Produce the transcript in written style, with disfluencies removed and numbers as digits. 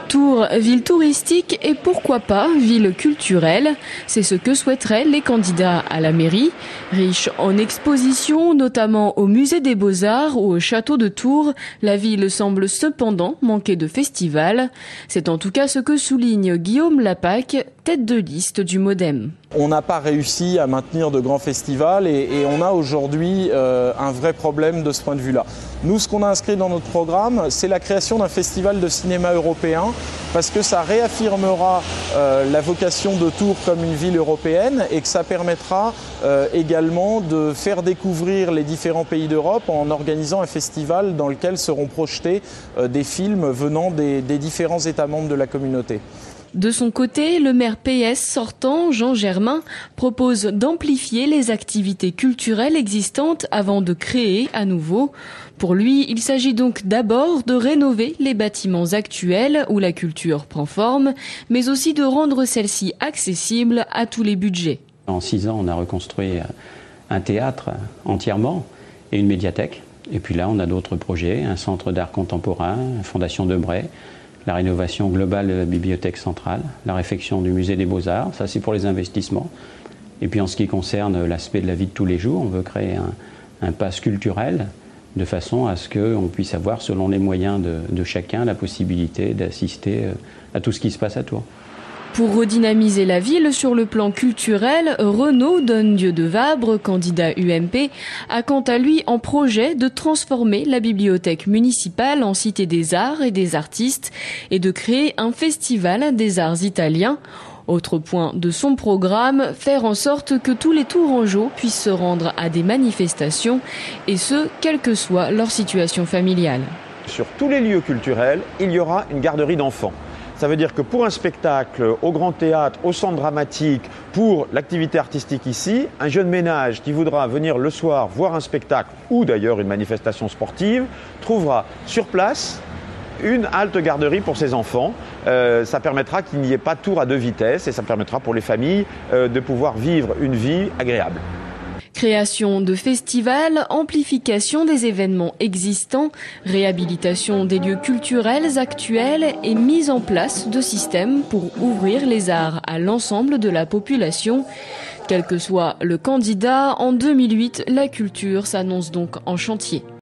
Tours, ville touristique et pourquoi pas ville culturelle, c'est ce que souhaiteraient les candidats à la mairie. Riche en expositions, notamment au musée des Beaux-Arts ou au château de Tours, la ville semble cependant manquer de festivals. C'est en tout cas ce que souligne Guillaume Lapac, tête de liste du MODEM. On n'a pas réussi à maintenir de grands festivals et on a aujourd'hui un vrai problème de ce point de vue-là. Nous, ce qu'on a inscrit dans notre programme, c'est la création d'un festival de cinéma européen parce que ça réaffirmera la vocation de Tours comme une ville européenne et que ça permettra également de faire découvrir les différents pays d'Europe en organisant un festival dans lequel seront projetés des films venant des différents États membres de la communauté. De son côté, le maire PS sortant, Jean Germain, propose d'amplifier les activités culturelles existantes avant de créer à nouveau. Pour lui, il s'agit donc d'abord de rénover les bâtiments actuels où la culture prend forme, mais aussi de rendre celle-ci accessible à tous les budgets. En 6 ans, on a reconstruit un théâtre entièrement et une médiathèque. Et puis là, on a d'autres projets, un centre d'art contemporain, une fondation Debray, la rénovation globale de la bibliothèque centrale, la réfection du musée des Beaux-Arts, ça c'est pour les investissements. Et puis en ce qui concerne l'aspect de la vie de tous les jours, on veut créer un pass culturel de façon à ce qu'on puisse avoir, selon les moyens de chacun, la possibilité d'assister à tout ce qui se passe à Tours. Pour redynamiser la ville sur le plan culturel, Renaud Donne-Dieu de Vabre, candidat UMP, a quant à lui en projet de transformer la bibliothèque municipale en cité des arts et des artistes et de créer un festival des arts italiens. Autre point de son programme, faire en sorte que tous les Tourangeaux puissent se rendre à des manifestations, et ce, quelle que soit leur situation familiale. Sur tous les lieux culturels, il y aura une garderie d'enfants. Ça veut dire que pour un spectacle, au Grand Théâtre, au Centre Dramatique, pour l'activité artistique ici, un jeune ménage qui voudra venir le soir voir un spectacle ou d'ailleurs une manifestation sportive, trouvera sur place une halte garderie pour ses enfants. Ça permettra qu'il n'y ait pas Tours à 2 vitesses et ça permettra pour les familles de pouvoir vivre une vie agréable. Création de festivals, amplification des événements existants, réhabilitation des lieux culturels actuels et mise en place de systèmes pour ouvrir les arts à l'ensemble de la population. Quel que soit le candidat, en 2008, la culture s'annonce donc en chantier.